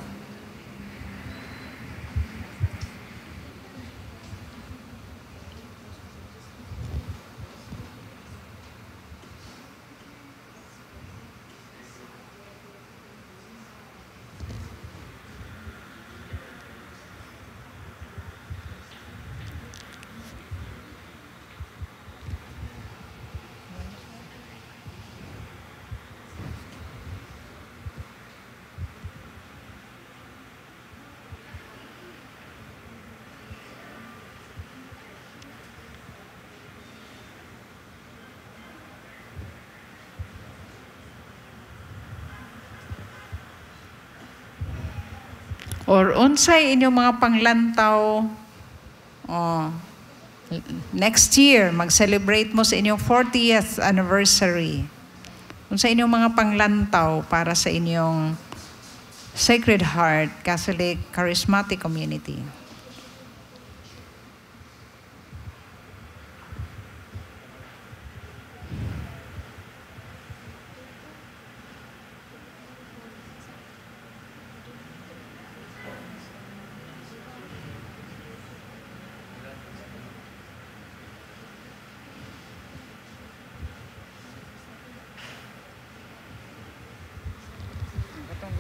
Or unsay inyong mga panglantaw, next year, mag-celebrate mo sa inyong 40th anniversary. Unsay inyong mga panglantaw para sa inyong Sacred Heart Catholic Charismatic Community.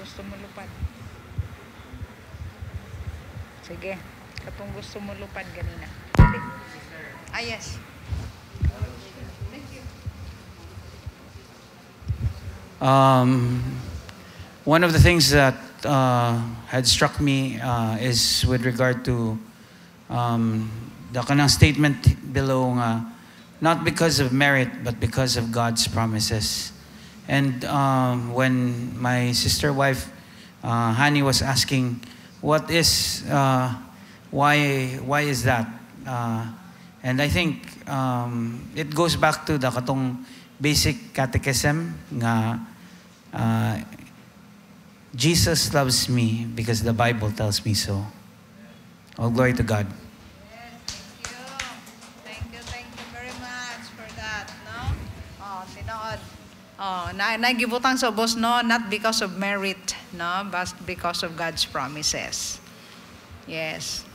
Gusto mo lupad. Sige. Katong gusto mo lupad ganina. Yes. Thank you. One of the things that had struck me is with regard to the kanang statement below not because of merit but because of God's promises. And when my sister wife Hani was asking, what is why is that? And I think it goes back to the katong basic catechism nga Jesus loves me because the Bible tells me so. All glory to God. Thank you very much for that, no? Tinood. Nagibutang sa ubos, no? Not because of merit, no? But because of God's promises. Yes.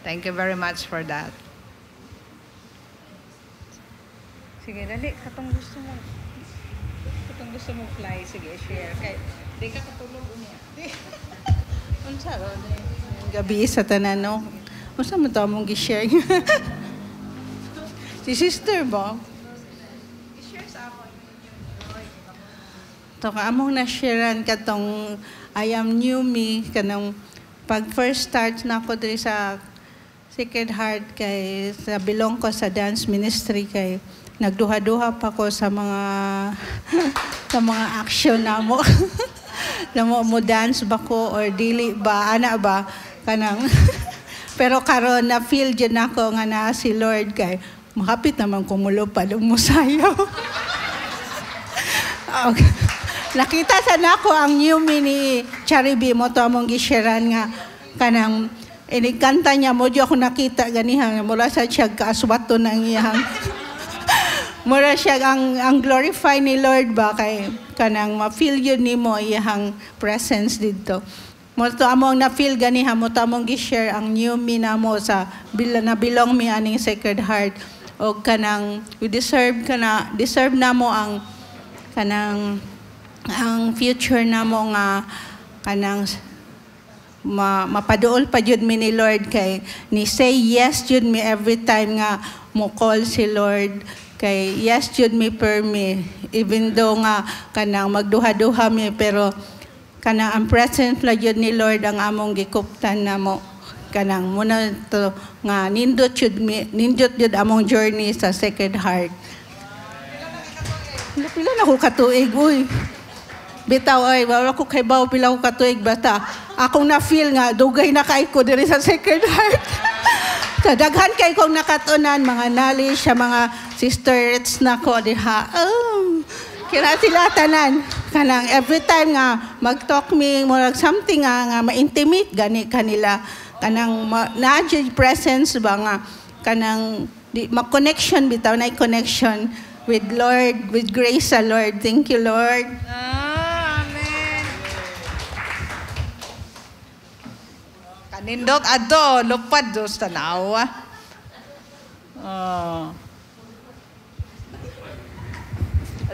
Thank you very much for that. Sige, dali. Katong gusto mo fly. Sige, share. Kay, di ka katulog niya. Unsa ro gabi sa tanan no? Unsa man ta mong gi-share? Si sister ba? I-share sa ako. To ka among na-sharean katong I am new me kanang pag first start na ako diri sa Sacred Heart kay sa bilong ko sa dance ministry kay nagduha-duha pa ko sa mga sa mga action namo. Namo mo dance ba ko or dili ba ana ba kanang pero karon na feel jud nako nga naa si Lord kay mahapit naman kumulupad og musayaw. Okay. Nakita sa nako ang new mini Charibi mo to among gisharan nga kanang inikanta niya mo di ako nakita ganihan mula sa siya kaaswato ng iyang mura siya ang glorify ni Lord ba kay kanang ma-feel yun nimo iyang presence dito. Mo to among na-feel ganiha mo to among gi-share ang new me namo sa na belong mi aning Sacred Heart o kanang we deserve namo ang kanang ang future namo nga kanang mapaduol pa jud mi ni Lord kay ni say yes jud mi every time nga mo call si Lord kay yes jud mi per me even though nga kanang magduha-duha mi pero kanang ang presence la jud ni Lord ang among gikuptan namo kanang muna to nga nindot jud among journey sa Sacred Heart. Pila na ko katuig uy. Bitaw ay wala ko kay baw pila ko katuig basta akong na feel nga dugay na kay ko diri sa Sacred Heart. Daghan kay kong nakatunan mga knowledge sa mga sisters na ko diha. Kira sila tanan kanang every time nga mag-talk me murag something nga ma-intimate gani kanila kanang na-judge presence ba nga kanang ma-connection bitaw na connection with Lord, with grace sa Lord. Thank you, Lord. Amen. Kanindot adto lupad dos tanaw.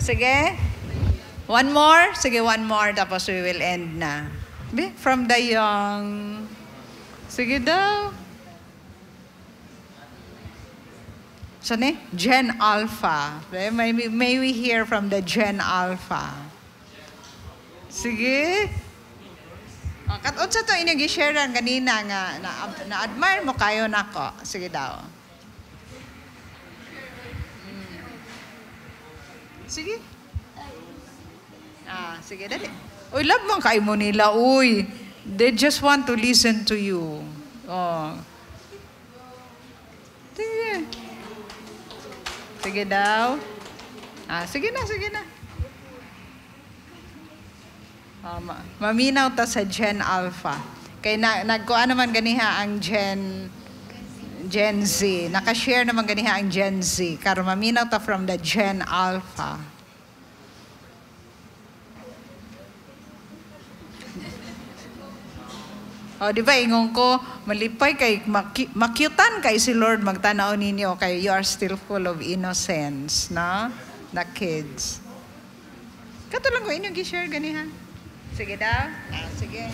Sige. One more. Sige, one more. Tapos we will end na. From the young. Sige daw. Saan Gen Alpha. May we hear from the Gen Alpha. Sige. Kat-on sa to inyong i-share kanina nga na-admire mo kayo nako. Sige daw. Sige. Sige dali. Uy, love man kayo mo nila. Uy, they just want to listen to you. Sige. Sige daw. Sige na. Maminaw ta sa Gen Alpha. Kay nagkuha naman ganiha ang Gen Z. Nakashare naman ganiha ang Gen Z. Karon maminaw ta from the Gen Alpha. Di ba ingon ko, malipay kay makyutan kay si Lord magtanaw ninyo kay you are still full of innocence, no? The kids. Kato lang ko inyong gi-share ganiha. Sige daw. Sige.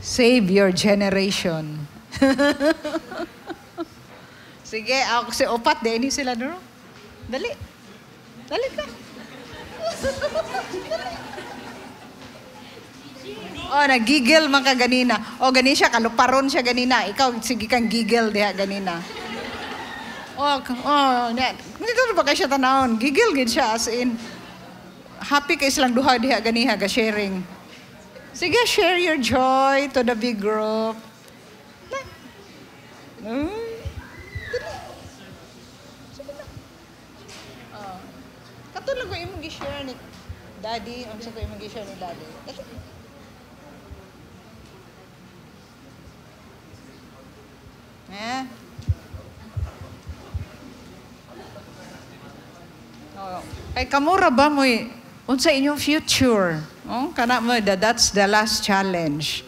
Save your generation. Sige, ako si Opat, din sila doon. Dali ka. Nagigil man ka ganina. Gani siya, kaluparon siya ganina. Ikaw, sige kang gigil diha ganina. Dito ba kayo siya tanawon? Gigil gid siya as in. Happy kayo silang duha diha ganiha, ga-sharing. Sige, share your joy to the big group. Katulog ko imong gi-share ni Daddy. Ano sa ko imong gi-share ni Daddy? Eh? Oh. Kay kamura ba mo unsa inyong future? Oh, kana mo that's the last challenge.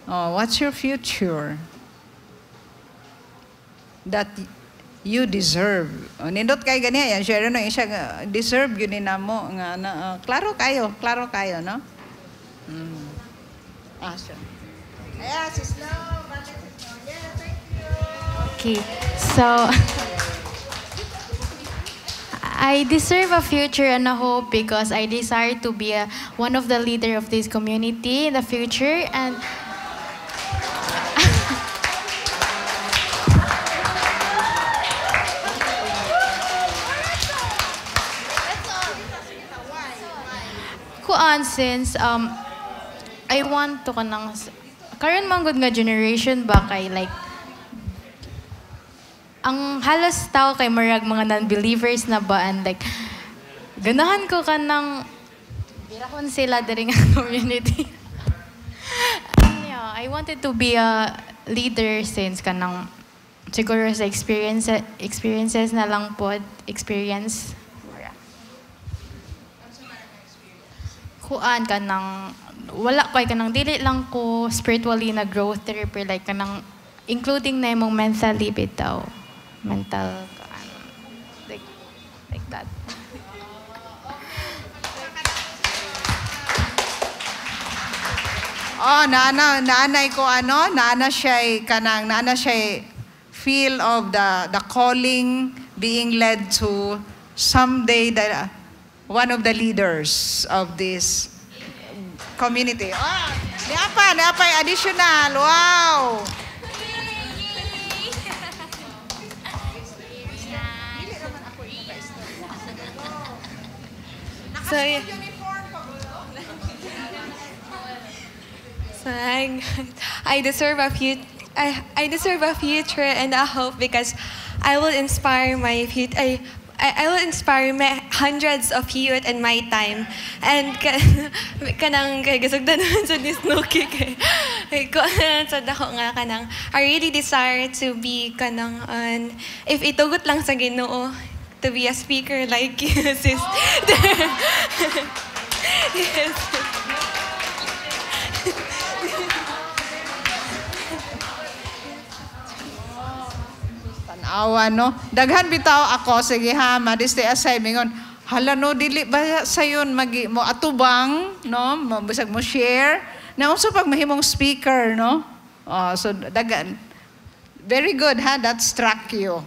Oh, what's your future? That you deserve. O, nindot kay ganiya yan, share no, siya deserve yun ni namo nga klaro kayo, no? Sure. Ayan, si Slow, bakit si Slow? Yeah, thank you. Okay, so I deserve a future and a hope because I desire to be one of the leader of this community in the future, and since I want to kanang karon man gud nga generation ba kay like ang halos tao kay marag mga non-believers na ba, and like ganahan ko kanang birahon sila diri nga community. Yeah, I wanted to be a leader since kanang siguro sa experiences na lang pod experience kuan kanang wala kay kanang dili lang ko spiritually na growth therapy, like kanang including na imong mentally bitaw mental like that. Oh, naanay ko naana siya feel of the calling, being led to someday one of the leaders of this community. Oh, niapay additional. Wow. So, I deserve a future. I deserve a future and a hope because I will inspire my future. I will inspire hundreds of youth in my time. And kanang gasugdan naman sa Disnoki kay sa dako nga kanang I really desire to be kanang if itugot lang sa Ginoo to be a speaker like you, sis. Yes. Tanawa, no? Daghan bitaw ako, sige ha, madiste asay, mingon, hala no, dili ba sayon mo atubang, no? Bisag mo share. Na also pag mahimong speaker, no? So dagan. Very good, ha? That struck you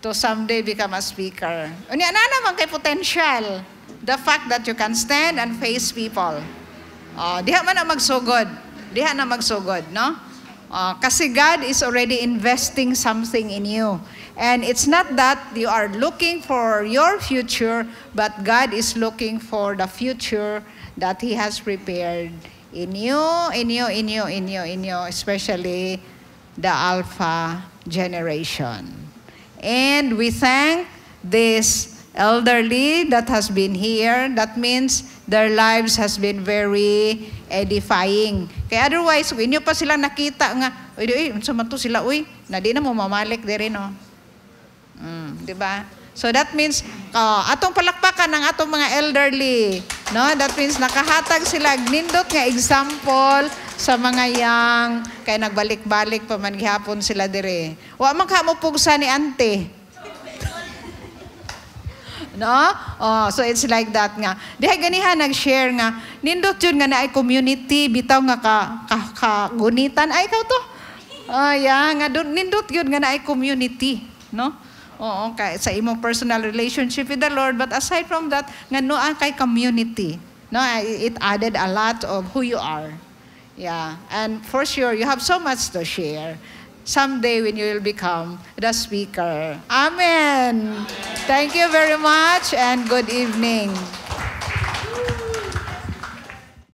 to someday become a speaker. Unya na naman kay potential. The fact that you can stand and face people. Diha man na magsugod. Diha na magsugod, no? Kasi God is already investing something in you. And it's not that you are looking for your future, but God is looking for the future that He has prepared in you, especially the Alpha generation. And we thank this elderly that has been here. That means their lives has been very edifying. Kaya otherwise, kung inyo pa silang nakita nga, uy, unsa man to sila, uy, na di na mo mamalik diri, no? Diba? So that means, atong palakpakan ng atong mga elderly, no? That means nakahatag sila, nindot nga example sa mga yang, kaya nagbalik-balik pa man gihapon sila dire. Wa man ka mo pugsa ni ante. No? So it's like that nga. Diha ganihan nag-share nga, nindot yun nga na ay community, bitaw nga kagunitan. Ay, ikaw to? Nga, nindot yun nga na ay community. No? Oo, kay sa imong personal relationship with the Lord, but aside from that, nga no kay community. No, it added a lot of who you are. Yeah, and for sure, you have so much to share. Someday when you will become the speaker. Amen. Thank you very much and good evening.